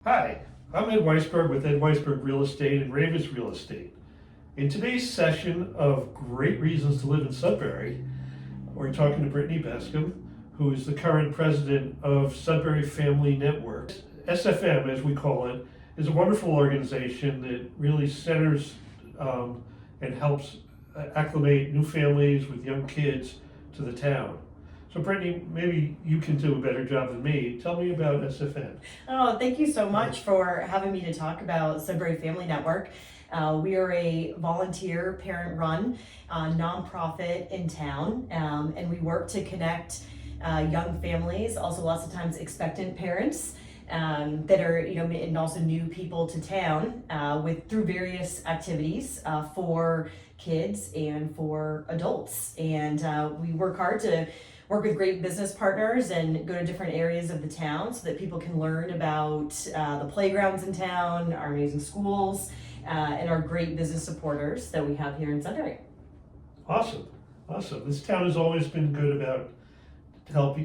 Hi, I'm Ed Weisberg with Ed Weisberg Real Estate and Ravis Real Estate. In today's session of Great Reasons to Live in Sudbury, we're talking to Brittany Bescom, who is the current president of Sudbury Family Network. SFM, as we call it, is a wonderful organization that really centers and helps acclimate new families with young kids to the town. So Brittany, maybe you can do a better job than me. Tell me about SFN. Oh, thank you so much for having me to talk about Sudbury Family Network. We are a volunteer, parent-run nonprofit in town, and we work to connect young families, also lots of times expectant parents that are, and also new people to town through various activities for kids and for adults. And we work hard to work with great business partners and go to different areas of the town so that people can learn about the playgrounds in town, our amazing schools, and our great business supporters that we have here in Sudbury. Awesome. This town has always been good about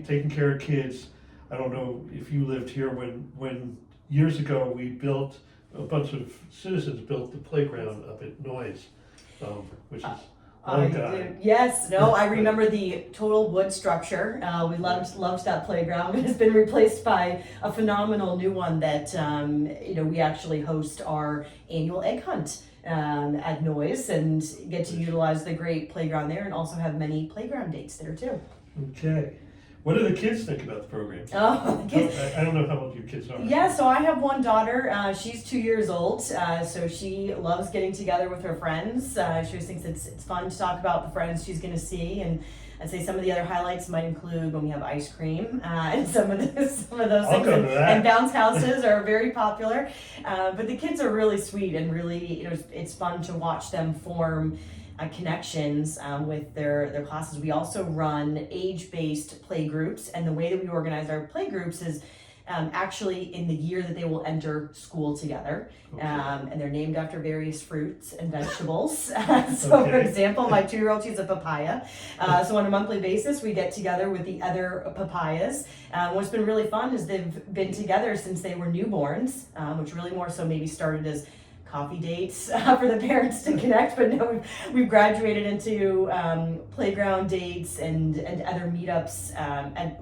taking care of kids. I don't know if you lived here when years ago a bunch of citizens built the playground up at Noyes, which is I do. Yes, no, I remember the total wood structure. We loved that playground. It has been replaced by a phenomenal new one that we actually host our annual egg hunt at Noyes and get to utilize the great playground there, and also have many playground dates there too. Okay. What do the kids think about the program? Oh, the kids. I don't know how old your kids are. Yeah, so I have one daughter. She's 2 years old, so she loves getting together with her friends. She always thinks it's fun to talk about the friends she's going to see, and I'd say some of the other highlights might include when we have ice cream and some of those I'll things. go to that. And bounce houses are very popular. But the kids are really sweet, and really, it's fun to watch them form connections with their classes. We also run age-based play groups, and the way that we organize our play groups is actually in the year that they will enter school together. Okay. And they're named after various fruits and vegetables. So for example, my 2-year-old, she's a papaya. So on a monthly basis, we get together with the other papayas. What's been really fun is they've been together since they were newborns, which really more so maybe started as coffee dates for the parents to connect, but now we've graduated into playground dates and other meetups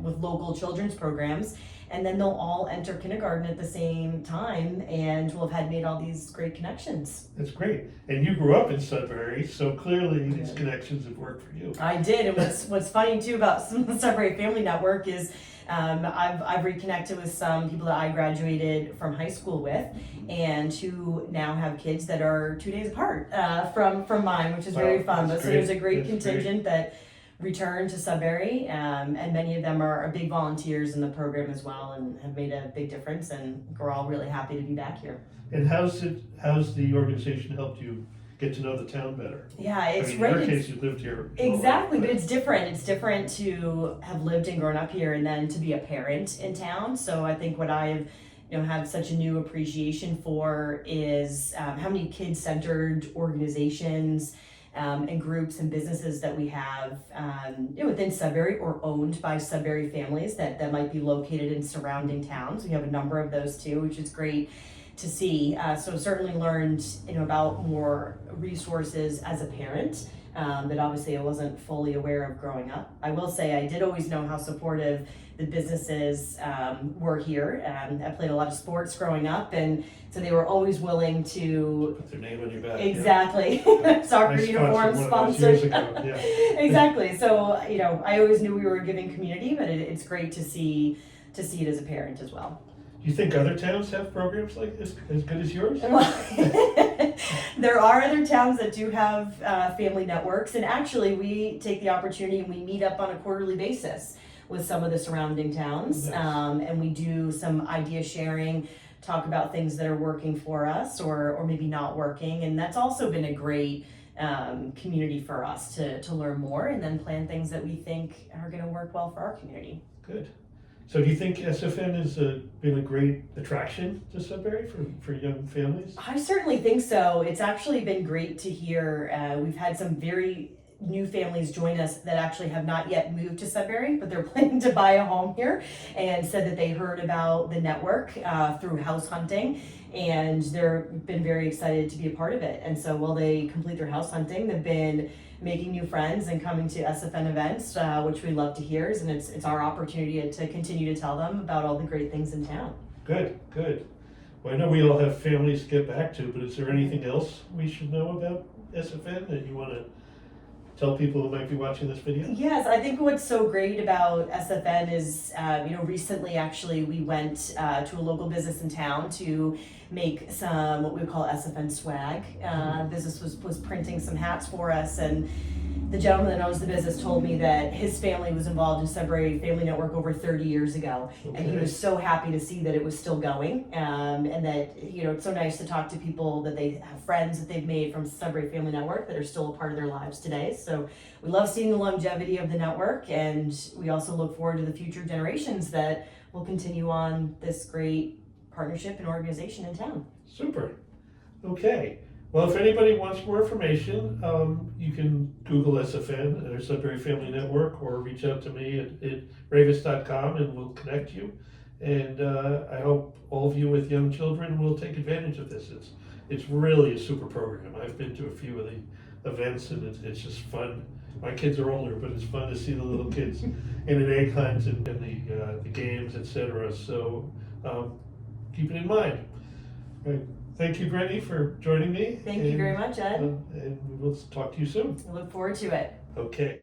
with local children's programs, and then they'll all enter kindergarten at the same time, and we'll have made all these great connections. That's great. And you grew up in Sudbury, so clearly these connections have worked for you. I did, and what's funny too about the Sudbury Family Network is I've reconnected with some people that I graduated from high school with, and who now have kids that are 2 days apart from mine, which is very fun. But so there's a great contingent that return to Sudbury, and many of them are big volunteers in the program as well, and have made a big difference. And we're all really happy to be back here. And how's the organization helped you get to know the town better? Yeah, it's in right. your case, you lived here. Exactly, but it's different. It's different to have lived and grown up here and then to be a parent in town. So I think what I've have such a new appreciation for is how many kid-centered organizations and groups and businesses that we have within Sudbury or owned by Sudbury families that might be located in surrounding towns. We have a number of those too, which is great to see. So certainly learned about more resources as a parent that obviously I wasn't fully aware of growing up. I will say I did always know how supportive the businesses were here. I played a lot of sports growing up, and so they were always willing to put their name on your back. exactly. Yeah. Soccer uniform sponsored. Yeah. Exactly. So I always knew we were a giving community, but it's great to see it as a parent as well. Do you think other towns have programs like this as good as yours? There are other towns that do have family networks, and actually we take the opportunity and we meet up on a quarterly basis with some of the surrounding towns. Nice. And we do some idea sharing, talk about things that are working for us or maybe not working, and that's also been a great community for us to learn more and then plan things that we think are going to work well for our community. Good. So do you think SFN has been a great attraction to Sudbury for young families? I certainly think so. It's actually been great to hear. We've had some very new families join us that actually have not yet moved to Sudbury, but they're planning to buy a home here, and said that they heard about the network through house hunting, and they've been very excited to be a part of it. And so while they complete their house hunting, they've been making new friends and coming to SFN events, which we love to hear, and it's our opportunity to continue to tell them about all the great things in town. Good, good. Well, I know we all have families to get back to, but is there anything else we should know about SFN that you want to tell people who might be watching this video? Yes, I think what's so great about SFN is, recently actually we went to a local business in town to make some what we would call SFN swag. Business was printing some hats for us, and the gentleman that owns the business told me that his family was involved in Sudbury Family Network over 30 years ago. Okay. And he was so happy to see that it was still going, and that, it's so nice to talk to people that they have friends that they've made from Sudbury Family Network that are still a part of their lives today. So we love seeing the longevity of the network, and we also look forward to the future generations that will continue on this great partnership and organization in town. Super. Okay. Well, if anybody wants more information, you can Google SFN or Sudbury Family Network, or reach out to me at ravis.com and we'll connect you. And I hope all of you with young children will take advantage of this. It's really a super program. I've been to a few of the events, and it's just fun. My kids are older, but it's fun to see the little kids in an egg hunt and the games, etc. So keep it in mind. Right. Thank you, Brittany, for joining me. Thank you very much, Ed. And we'll talk to you soon. I look forward to it. Okay.